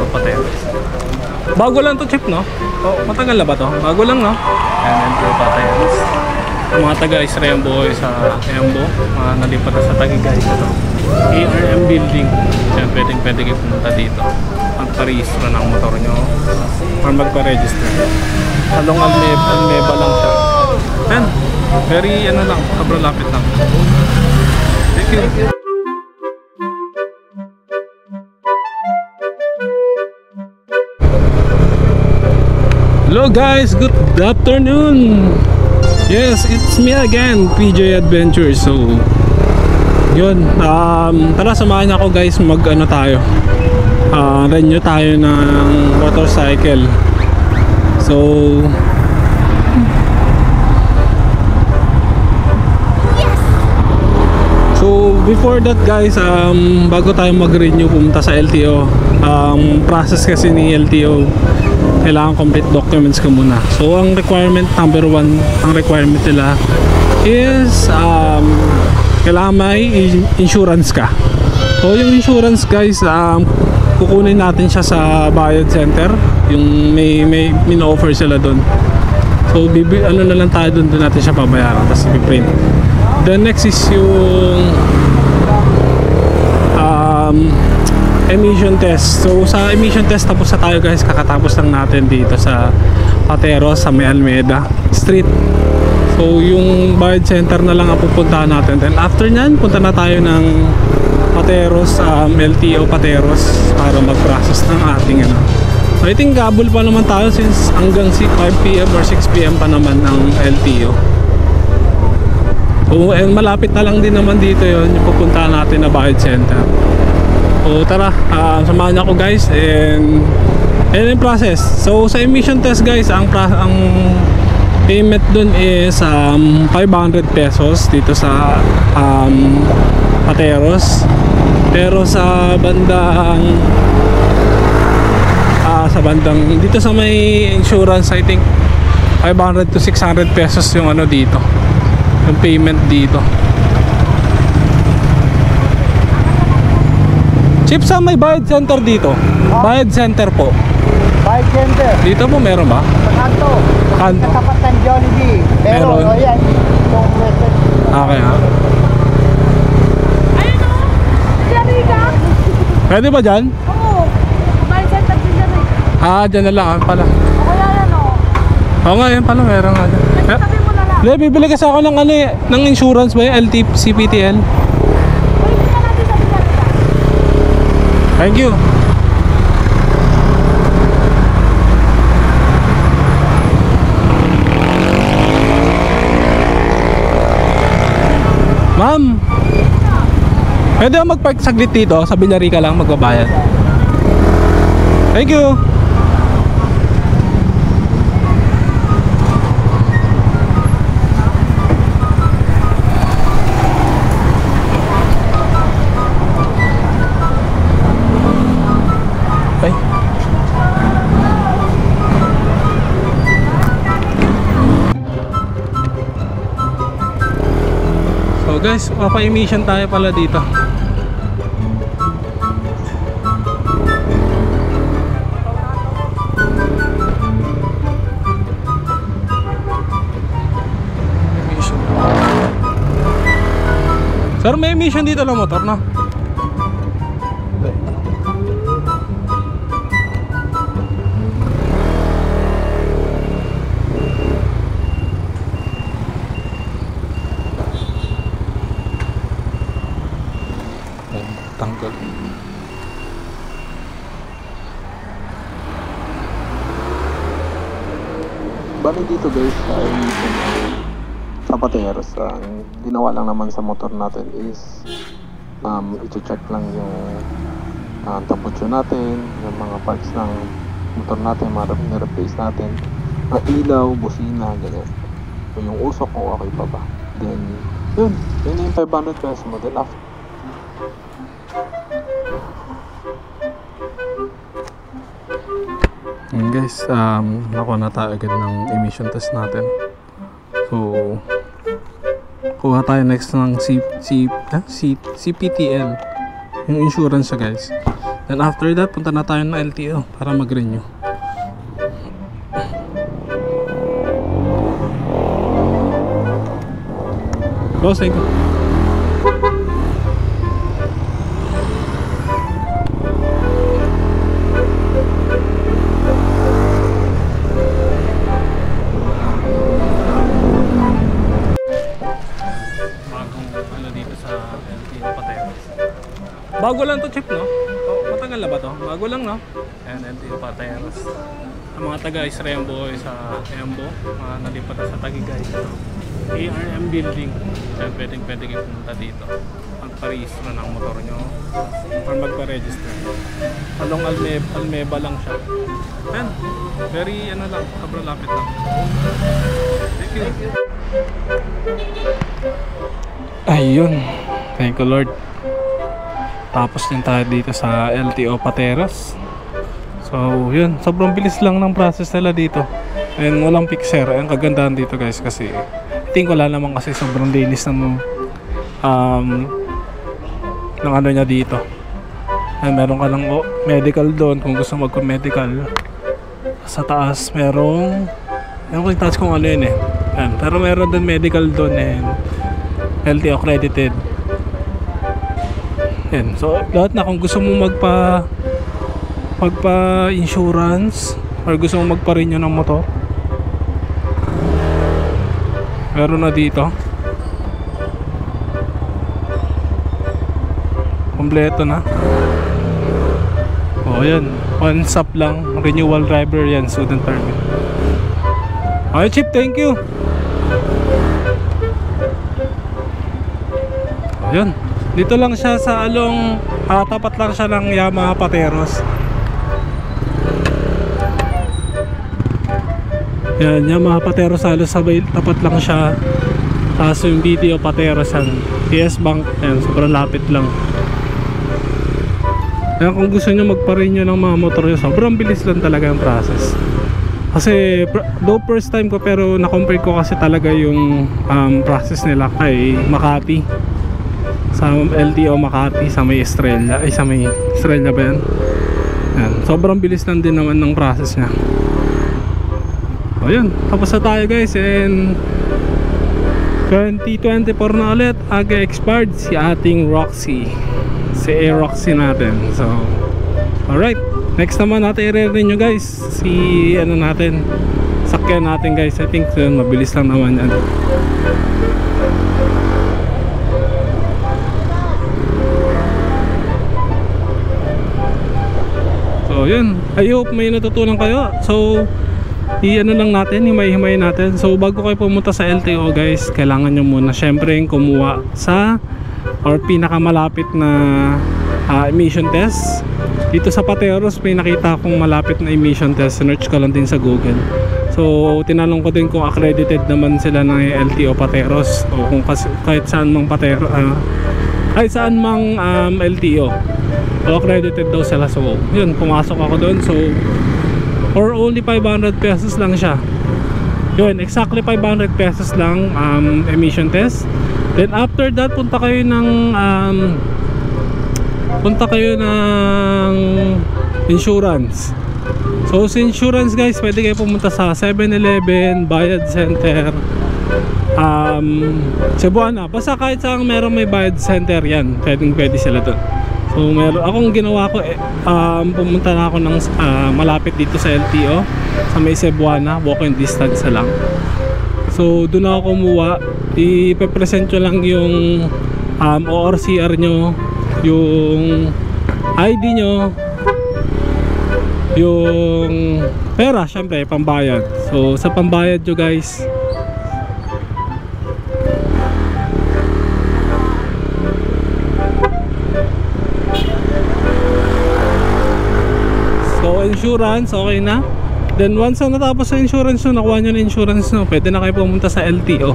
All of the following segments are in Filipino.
Pateros. Bago lang to, Chip, no? Oh, matagal na ba to? Bago lang, no? Ayan, LTO Pateros. Mga taga-Israel boy sa Embo, mga nalipat na sa Taguigay ito. ARM building. Diyan pwede kayo pumunta dito. Magparehistro ng motor nyo or magpa-register. Salong Almeba lang siya. Ayan, very ano lang, sobrang lapit lang. Thank you. Hello guys, good afternoon. Yes, it's me again, PJ Adventure. So, yun, tara samahan ako guys, mag-ano tayo, renew tayo ng motorcycle. So, before that guys, bago tayo mag-renew, pumunta sa LTO. Process kasi ni LTO, kailangan complete documents ka muna. So ang requirement number 1, ang requirement nila is kailangan may insurance ka. So yung insurance guys, kukunin natin siya sa Bayad Center. Yung may offer sila doon. So ano na lang tayo doon natin siya pabayaran, tapos i-print. The next is yung emission test. So sa emission test tapos na tayo guys, kakatapos lang natin dito sa Pateros sa may Almeda Street. So yung Bayad Center na lang ang pupuntahan natin. Then after nyan, punta na tayo ng Pateros, LTO Pateros para mag-process ng ating ano. So I think gabol pa naman tayo since hanggang 5 PM or 6 PM pa naman ang LTO. So and malapit na lang din naman dito yon yung pupuntahan natin na Bayad Center. So tara, samahan niyo ako guys and yung process. So sa emission test guys, ang payment dun is 500 pesos dito sa Pateros. Pero sa bandang dito sa may insurance, I think 500 to 600 pesos yung ano dito, yung payment dito. Chip, sa may Bayad Center dito? Oh? Bayad Center po. Bayad Center. Dito po meron ba? Sa kanto. Sa tapat ng Jollibee. Pero meron. Ayan. Okay ha. Ayun o. Jariga. Pwede ba dyan? Oo. Bayad Center si Jariga. Dyan na lang pala. Wala na no. Oo nga, yan pala meron nga dyan. Sabi mo na lang. Hindi, bibili kasi ako ng ano ng insurance ba yung CPTL? Thank you. Ma'am, pwede ba mag-park saglit dito? Sa Villarica lang magbabayad. Thank you. So guys, papa-emission tayo pala dito. Emission. Sir, may emission dito ng motor, no? Tanggal. Bali dito guys, sa Pateros, ginawa lang naman sa motor natin is i-check lang yung temperature natin, yung mga parts ng motor natin, ma-replace natin, ang ilaw, busina, ganyan. So yung usok kung okay pa ba. Then yun yung 500 pesos mo. Then after guys, nakuha na tayo agad ng emission test natin. So kuha tayo next ng CPTL, yung insurance guys. Then after that, punta na tayo ng LTO para mag-renew. Boss, thank you. Dito sa LTO Pateros. Bago lang to, Chip, no? Matagal na ba to? Bago lang, no? Ayan, LTO Pateros. Ang mga taga-Isrembo sa Embo, mga nalipat na sa Tagigay. ARM building. Kaya pwede kayo pumunta dito. Magparehistro ng motor nyo or magpa-register. Along Almeba lang siya. Ayan, very lang, sobrang lapit lang. Thank you. Ayun, thank you Lord. Tapos din tayo dito sa LTO Pateros. So yun, sobrang bilis lang ng process nila dito. And walang fixer. Ang kagandahan dito guys kasi I think wala naman kasi sobrang linis ng ano niya dito. And meron ka lang medical doon kung gusto magpa-medical. Sa taas merong yung taas kung ano yun eh. Yan. Pero meron din medical doon and LTO accredited. Yan. So lahat na kung gusto mo magpa-insurance or gusto mo magpa-renew ng motor, meron na dito. Kompleto na. Oh yan, one stop lang, renewal driver yan, student permit. Okay Chip, thank you. Yun, dito lang siya sa Along, tapat lang siya ng Yamaha Pateros. Yan, Yamaha Pateros halos sabay, tapat lang siya. Tapos yung BTO Pateros yan, PS Bank, yan, sobrang lapit lang. Kaya kung gusto nyo magpa-renew ng mga motor nyo, sobrang bilis lang talaga yung process. Kasi though first time ko, pero na-compare ko kasi talaga yung process nila kay Makati. Sa LTO Makati, sa may Estrella. Ay, sa may Estrella ba yan? Yan. Sobrang bilis lang din naman ng process niya. O yun, tapos na tayo guys. And 2024 na ulit, aga expired si ating Roxy. Si A-Roxy natin. So, alright, next naman natin i-renew guys si ano natin, sakyan natin guys. I think yun, mabilis lang naman yan. So yun, I hope may natutunan kayo. So i-ano lang natin, himay-himay natin. So bago kayo pumunta sa LTO guys, kailangan nyo muna syempre kumuha sa or pinakamalapit na emission test. Dito sa Pateros may nakita akong malapit na emission test. Search ko lang din sa Google. So tinanong ko din kung accredited naman sila ng LTO Pateros o kung kahit saan mang Pateros, kahit saan mang LTO o accredited daw sila. So yun, pumasok ako doon. So for only 500 pesos lang siya. Yun, exactly 500 pesos lang emission test. Then after that, punta kayo ng insurance. So sa insurance guys, pwede kayo pumunta sa 7-Eleven, Bayad Center, Cebuana. Basta kahit saan merong may Bayad Center yan, pwede sila doon. So meron akong ginawa ko, pumunta na ako ng malapit dito sa LTO, sa may Cebuana, walking distance lang. So doon ako kumuha. I-present nyo lang yung ORCR nyo, yung ID nyo, yung pera, syempre pambayad. So sa pambayad nyo guys, so insurance okay na. Then once na natapos sa insurance nyo, nakuha nyo na insurance nyo, pwede na kayo pumunta sa LTO.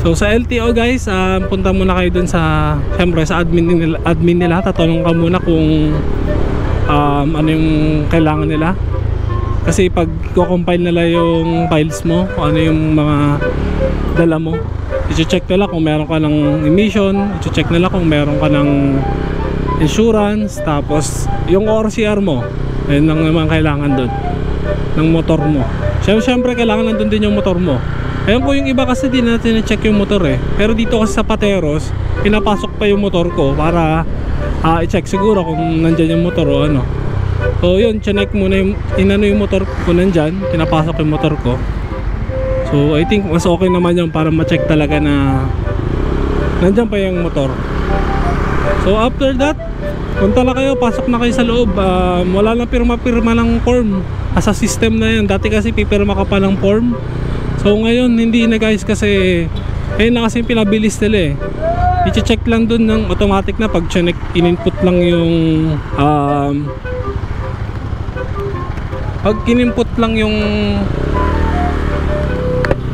So sa LTO guys, punta muna kayo dun sa, syempre sa admin nila, tatanong ka muna kung ano yung kailangan nila. Kasi pag ko-compile nila yung files mo, kung ano yung mga dala mo, i-check nila kung meron ka ng emission, i-check nila kung meron ka ng insurance, tapos yung ORCR mo. Ayun lang naman kailangan doon ng motor mo. Siyempre kailangan nandun din yung motor mo. Ayun po, yung iba kasi di natin na-check yung motor eh. Pero dito kasi sa Pateros, pinapasok pa yung motor ko para i-check siguro kung nandyan yung motor o ano. So yun, chinek muna yung inano yung motor ko nandyan, pinapasok yung motor ko. So I think mas okay naman yun para ma-check talaga na nandyan pa yung motor. So after that, punta na kayo, pasok na kayo sa loob. Wala na pirma-pirma ng form. Asa system na yan. Dati kasi pipirma ka pa ng form. So ngayon hindi na guys, kasi ayun na kasi pinabilis nila eh. I-check lang dun ng automatic na pag chinek, in-input lang yung pag in-input lang yung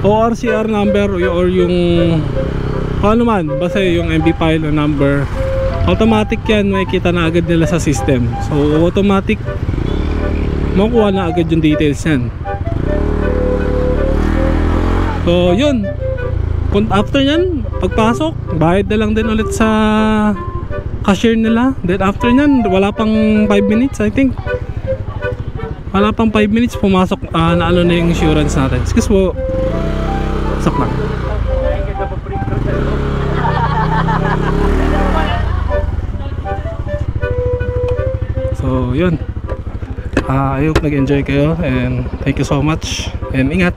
ORCR number or yung ano man, basta yung MB file o number, automatic yan, makikita na agad nila sa system. So automatic makuha na agad yung details yan. So yun, after nyan, pagpasok, bayad na lang din ulit sa cashier nila. Then after nyan, wala pang 5 minutes I think. Wala pang 5 minutes, pumasok na ano na yung insurance natin. Excuse mo, pasok lang. So yun, I hope nag-enjoy kayo and thank you so much and ingat.